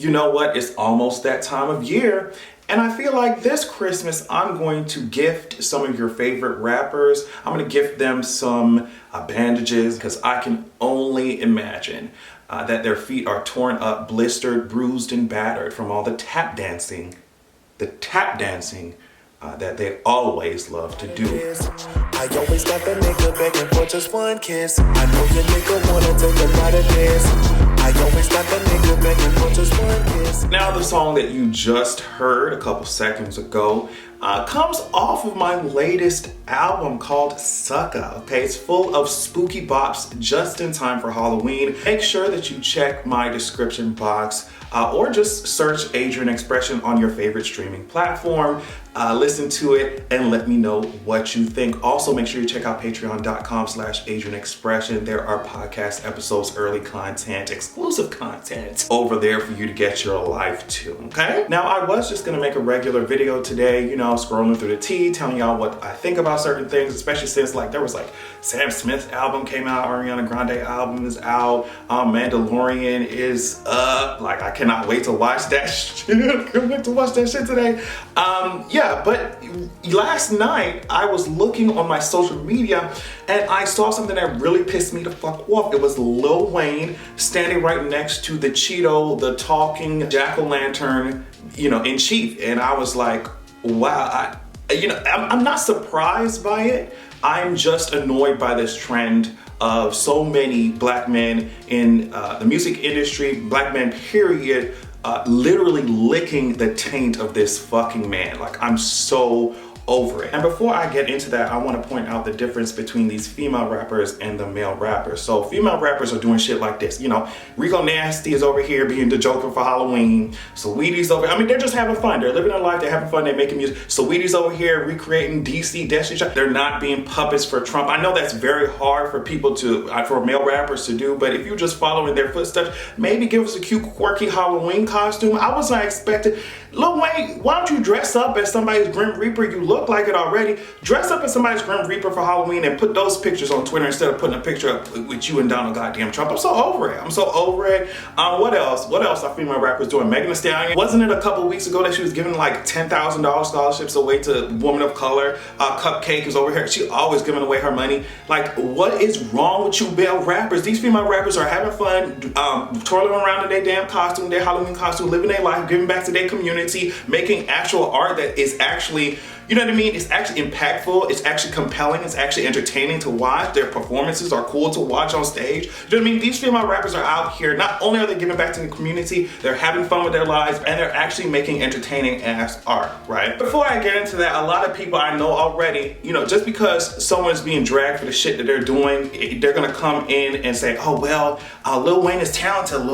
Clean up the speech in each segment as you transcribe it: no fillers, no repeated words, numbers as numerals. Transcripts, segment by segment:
You know what? It's almost that time of year. And I feel like this Christmas, I'm going to gift some of your favorite rappers. I'm going to gift them some bandages because I can only imagine that their feet are torn up, blistered, bruised, and battered from all the tap dancing that they always love to do. I always got the nigga begging for just one kiss. I know your nigga wanna take a lot of this. I always got the nigga begging for just one kiss. Now the song that you just heard a couple seconds ago comes off of my latest album called Sucker. Okay, it's full of spooky bops just in time for Halloween. Make sure that you check my description box or just search Adrian Expression on your favorite streaming platform. Listen to it and let me know what you think. Also, make sure you check out patreon.com/Adrian Expression. There are podcast episodes, early content, exclusive content over there for you to get your life to, okay? Now, I was just gonna make a regular video today, you know, scrolling through the tea, telling y'all what I think about certain things, especially since there was Sam Smith's album came out, Ariana Grande album is out, Mandalorian is up. I cannot wait to watch that shit. I can't wait to watch that shit today. Yeah, but last night I was looking on my social media and I saw something that really pissed me the fuck off. It was Lil Wayne standing right next to the Cheeto, the talking jack-o'-lantern, in chief. And I was like, wow, I'm not surprised by it. I'm just annoyed by this trend of so many black men in the music industry, black men period, literally licking the taint of this fucking man. I'm so over it. And before I get into that, I want to point out the difference between these female rappers and the male rappers. So female rappers are doing shit like this. Rico Nasty is over here being the Joker for Halloween. Saweetie's over, they're just having fun. They're living their life, they're having fun, they're making music. Saweetie's over here recreating DC Destiny. They're not being puppets for Trump. I know that's very hard for people for male rappers to do, but if you're just following their footsteps, maybe give us a cute, quirky Halloween costume. I was not expecting. Lil Wayne, why don't you dress up as somebody's Grim Reaper? You look like it already. Dress up as somebody's Grim Reaper for Halloween and put those pictures on Twitter instead of putting a picture up with you and Donald goddamn Trump. I'm so over it. What else? What else are female rappers doing? Megan Thee Stallion. Wasn't it a couple weeks ago that she was giving $10,000 scholarships away to women of color? Cupcake is over here. She always giving away her money. What is wrong with you male rappers? These female rappers are having fun, twirling around in their damn costume, their Halloween costume, living their life, giving back to their community, making actual art that is actually, it's actually impactful, it's actually compelling, it's actually entertaining to watch. Their performances are cool to watch on stage. These female rappers are out here, not only are they giving back to the community, they're having fun with their lives, and they're actually making entertaining ass art, right? Before I get into that, a lot of people I know already, just because someone's being dragged for the shit that they're doing, they're gonna come in and say, oh, well, Lil Wayne is talented, and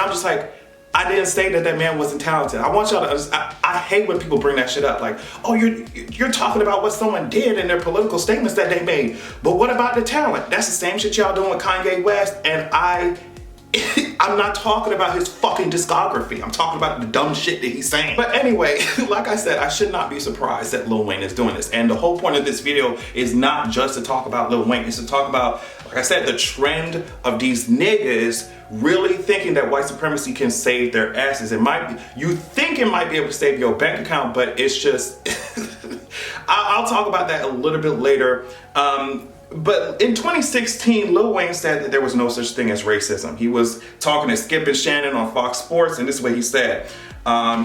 I'm just like, I didn't say that man wasn't talented. I want y'all to understand, I hate when people bring that shit up. You're talking about what someone did in their political statements that they made. But what about the talent? That's the same shit y'all doing with Kanye West. And I'm not talking about his fucking discography. I'm talking about the dumb shit that he's saying. But anyway, like I said, I should not be surprised that Lil Wayne is doing this. And the whole point of this video is not just to talk about Lil Wayne. It's to talk about, like I said, the trend of these niggas really thinking that white supremacy can save their asses. You think it might be able to save your bank account, but it's just, I'll talk about that a little bit later. But in 2016, Lil Wayne said that there was no such thing as racism. He was talking to Skip and Shannon on Fox Sports, and this is what he said.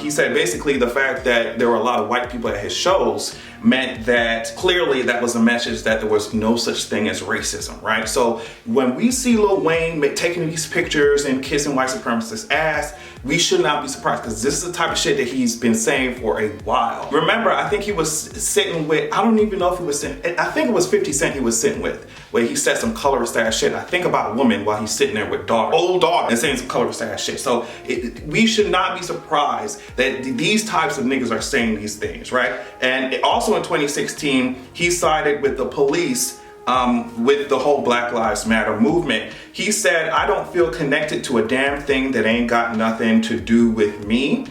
He said basically the fact that there were a lot of white people at his shows meant that clearly that was a message that there was no such thing as racism, right? So when we see Lil Wayne taking these pictures and kissing white supremacists' ass, we should not be surprised because this is the type of shit that he's been saying for a while. Remember, I think he was sitting with, I don't even know if he was sitting, I think it was 50 Cent he was sitting with, where he said some colorist ass shit. I think about women while he's sitting there with old daughter, and saying some colorist ass shit. So we should not be surprised that these types of niggas are saying these things, right? And also in 2016, he sided with the police with the whole Black Lives Matter movement. He said, I don't feel connected to a damn thing that ain't got nothing to do with me.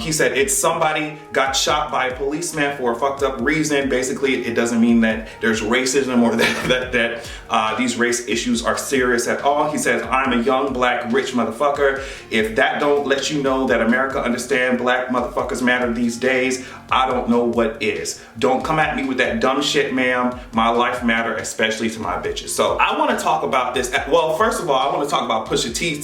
He said it's somebody got shot by a policeman for a fucked up reason. Basically, it doesn't mean that there's racism or that these race issues are serious at all. He says, I'm a young, black, rich motherfucker. If that don't let you know that America understand black motherfuckers matter these days, I don't know what is. Don't come at me with that dumb shit, ma'am. My life matter, especially to my bitches. So I want to talk about this. Well, first of all, I want to talk about Pusha T.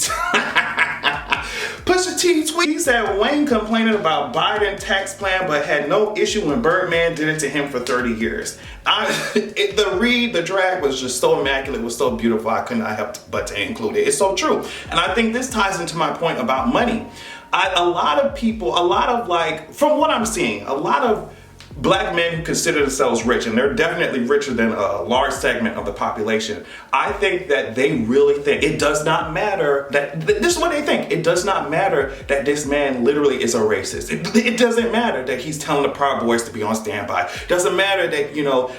Pusha T tweet. He said Wayne complaining about Biden tax plan, but had no issue when Birdman did it to him for 30 years. The drag was just so immaculate, was so beautiful. I could not help but to include it. It's so true. And I think this ties into my point about money. A lot of like, from what I'm seeing, a lot of black men who consider themselves rich, and they're definitely richer than a large segment of the population, I think that they really think it does not matter that, this is what they think, it does not matter that this man literally is a racist. It doesn't matter that he's telling the Proud Boys to be on standby. It doesn't matter that, you know,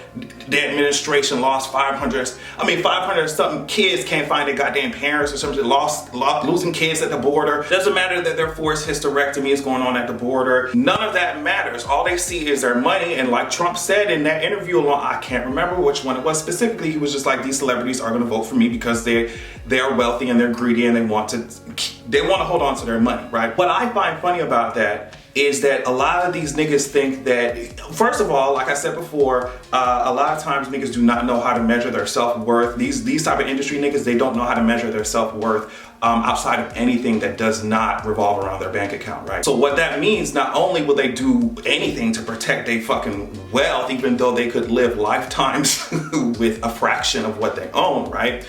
the administration lost 500 something kids can't find their goddamn parents or something, losing kids at the border. Doesn't matter that their forced hysterectomy is going on at the border. None of that matters. All they see is their money. And like Trump said in that interview, I can't remember which one it was specifically, he was just like, these celebrities are going to vote for me because they're wealthy and they're greedy and they want to hold on to their money, right? What I find funny about that is that a lot of these niggas think that, first of all, like I said before, a lot of times niggas do not know how to measure their self-worth. These type of industry niggas, they don't know how to measure their self-worth outside of anything that does not revolve around their bank account, right? So what that means, not only will they do anything to protect their fucking wealth, even though they could live lifetimes with a fraction of what they own, right?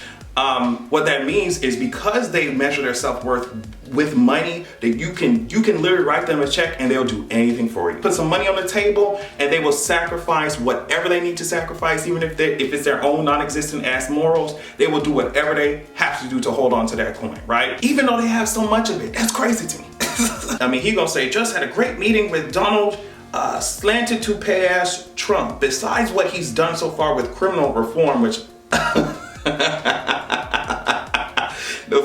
What that means is because they measure their self-worth with money, that you can literally write them a check and they'll do anything for you. Put some money on the table and they will sacrifice whatever they need to sacrifice, even if it's their own non-existent ass morals, they will do whatever they have to do to hold on to that coin, right? Even though they have so much of it. That's crazy to me. I mean, he gonna say, just had a great meeting with Donald slanted to pay ass Trump. Besides what he's done so far with criminal reform, which the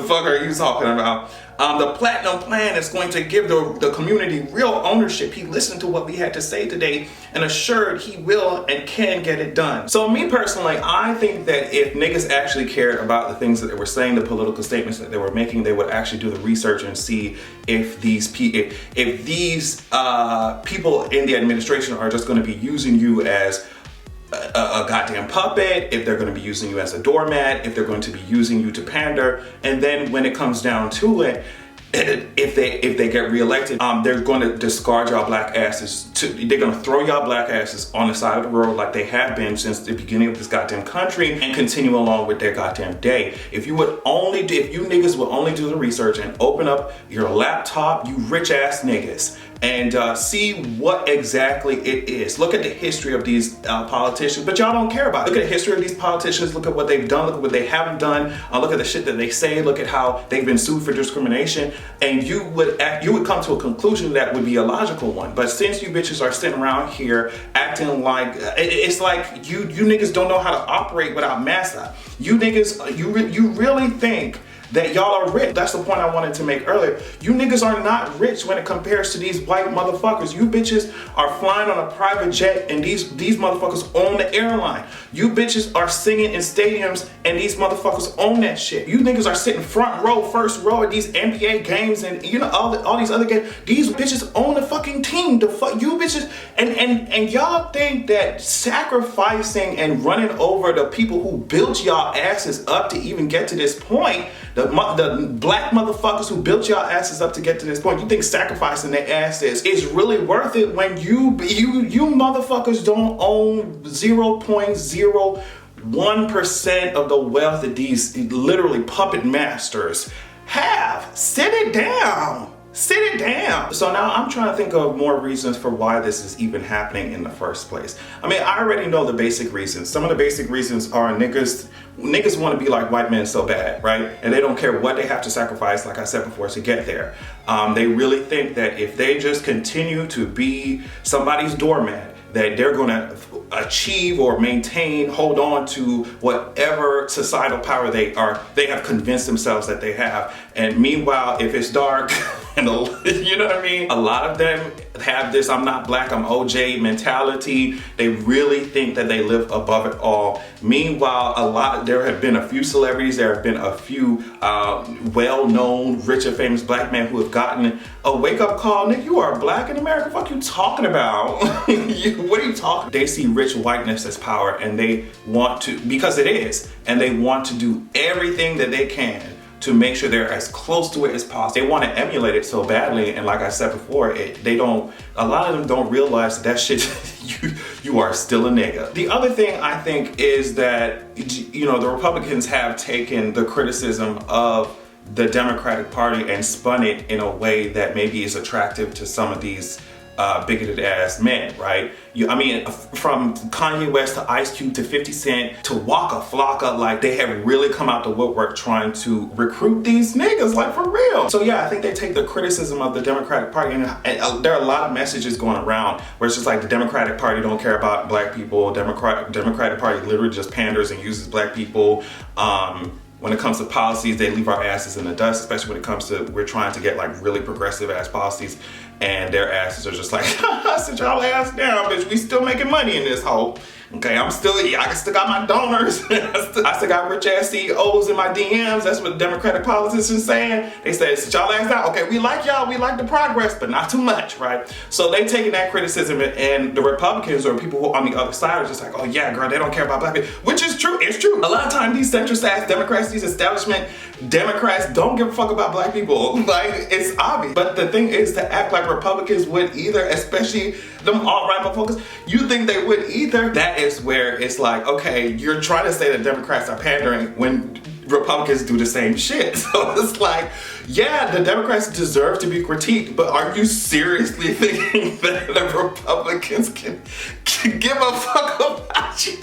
fuck are you talking about? The Platinum Plan is going to give the community real ownership. He listened to what we had to say today and assured he will and can get it done. So me personally, I think that if niggas actually cared about the things that they were saying, the political statements that they were making, they would actually do the research and see if these people in the administration are just going to be using you as a goddamn puppet, if they're going to be using you as a doormat, if they're going to be using you to pander, and then when it comes down to it, if they get reelected, they're going to discard y'all black asses. They're going to throw y'all black asses on the side of the road like they have been since the beginning of this goddamn country and continue along with their goddamn day. If you niggas would only do the research and open up your laptop, you rich ass niggas, and see what exactly it is. Look at the history of these politicians, but y'all don't care about it. Look at the history of these politicians, look at what they've done, look at what they haven't done, look at the shit that they say, look at how they've been sued for discrimination, and you would come to a conclusion that would be a logical one. But since you bitches are sitting around here acting like, it's like you niggas don't know how to operate without massa. You niggas, you really think that y'all are rich. That's the point I wanted to make earlier. You niggas are not rich when it compares to these white motherfuckers. You bitches are flying on a private jet and these motherfuckers own the airline. You bitches are singing in stadiums and these motherfuckers own that shit. You niggas are sitting front row, first row at these NBA games and you know all these other games. These bitches own the fucking team. The fuck you bitches and y'all think that sacrificing and running over the people who built y'all asses up to even get to this point, the black motherfuckers who built y'all asses up to get to this point, you think sacrificing their asses is really worth it when you motherfuckers don't own 0.01% of the wealth that these literally puppet masters have? Sit it down. Sit it down. So now I'm trying to think of more reasons for why this is even happening in the first place. I mean, I already know the basic reasons. Some of the basic reasons are niggas want to be like white men so bad, right? And they don't care what they have to sacrifice, like I said before, to get there. They really think that if they just continue to be somebody's doormat, that they're going to achieve or maintain, hold on to whatever societal power they have convinced themselves that they have. And meanwhile, if it's dark And you know what I mean? A lot of them have this I'm not black, I'm OJ mentality. They really think that they live above it all. Meanwhile, there have been a few celebrities, there have been a few well-known, rich and famous black men who have gotten a wake-up call. Nick, you are black in America, fuck you talking about? What are you talking? They see rich whiteness as power, and they want to, because it is, and they want to do everything that they can to make sure they're as close to it as possible. They want to emulate it so badly, and like I said before, a lot of them don't realize that shit, you are still a nigga. The other thing I think is that, you know, the Republicans have taken the criticism of the Democratic Party and spun it in a way that maybe is attractive to some of these bigoted ass men, right? I mean, from Kanye West to Ice Cube to 50 Cent to Waka Flocka, like they have really come out the woodwork trying to recruit these niggas, like for real. So yeah, I think they take the criticism of the Democratic Party, and there are a lot of messages going around where it's just like the Democratic Party don't care about black people. Democratic Party literally just panders and uses black people. When it comes to policies, they leave our asses in the dust, especially when it comes to, we're trying to get like really progressive ass policies, and their asses are just like, sit y'all ass down, bitch, we still making money in this hole. Okay, I still got my donors. I still got rich ass CEOs in my DMs. That's what the Democratic politicians saying. They say, sit y'all ass down. Okay, we like y'all, we like the progress, but not too much, right? So they taking that criticism, and the Republicans or people who on the other side are just like, oh yeah, girl, they don't care about black people, which is true, it's true. A lot of times these centrist ass Democrats, these establishment Democrats don't give a fuck about black people. Like, it's obvious. But the thing is to act like Republicans would either, especially them alt-right motherfuckers, you think they would either. That is where it's like, okay, you're trying to say that Democrats are pandering when Republicans do the same shit. So it's like, yeah, the Democrats deserve to be critiqued, but are you seriously thinking that the Republicans can give a fuck about you?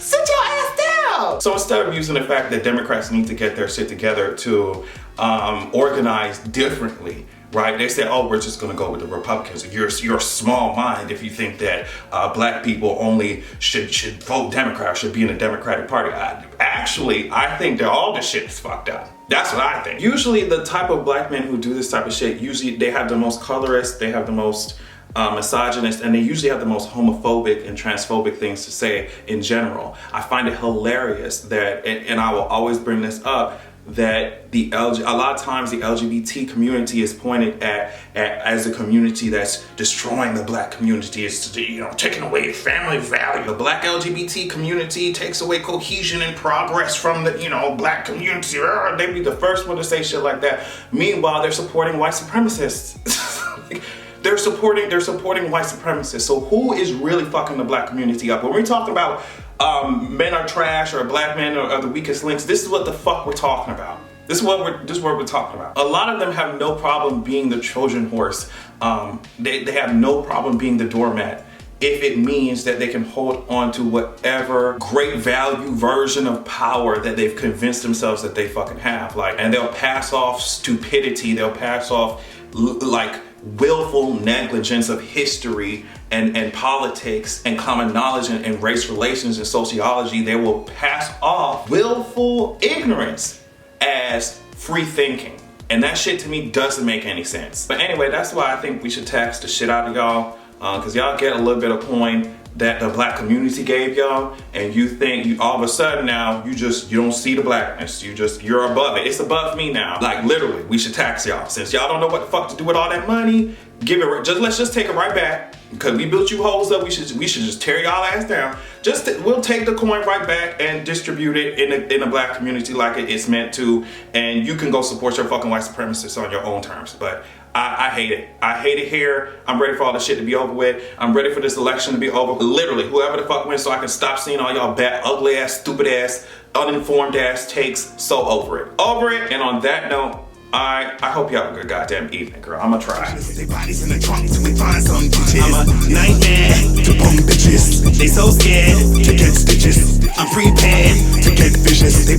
Sit your ass down! So instead of using the fact that Democrats need to get their shit together to organize differently, right? They say, oh, we're just gonna go with the Republicans. You're a small mind if you think that black people only should vote Democrat, should be in the Democratic Party. I think that all this shit is fucked up. That's what I think. Usually the type of black men who do this type of shit, usually they have the most colorist, they have the most misogynist, and they usually have the most homophobic and transphobic things to say in general. I find it hilarious that, and I will always bring this up, that a lot of times the LGBT community is pointed at as a community that's destroying the black community. It's, you know, taking away family value. The black LGBT community takes away cohesion and progress from the, you know, black community. They be the first one to say shit like that. Meanwhile, they're supporting white supremacists. They're supporting white supremacists. So who is really fucking the black community up? When we're talking about men are trash or black men are the weakest links, this is what the fuck we're talking about. This is what we're talking about. A lot of them have no problem being the Trojan horse. They have no problem being the doormat if it means that they can hold on to whatever great value version of power that they've convinced themselves that they fucking have. Like, and they'll pass off stupidity, they'll pass off like willful negligence of history and politics and common knowledge and race relations and sociology. They will pass off willful ignorance as free thinking. And that shit to me doesn't make any sense. But anyway, that's why I think we should tax the shit out of y'all, because y'all get a little bit of coin that the black community gave y'all, and you think all of a sudden now you don't see the blackness. You're above it. It's above me now. Like literally, we should tax y'all. Since y'all don't know what the fuck to do with all that money, let's just take it right back. Because we built you hoes up, we should just tear y'all ass down. We'll take the coin right back and distribute it in the black community like it's meant to, and you can go support your fucking white supremacists on your own terms. But I hate it. I hate it here. I'm ready for all this shit to be over with. I'm ready for this election to be over. Literally, whoever the fuck wins, so I can stop seeing all y'all bad, ugly ass, stupid ass, uninformed ass takes. So over it. Over it. And on that note, I hope you have a good goddamn evening, girl. I'ma try. They bodies in the trunk till we find some bitches. I'm a nightmare to bum bitches. They so scared to get stitches. I'm prepared to get vicious. They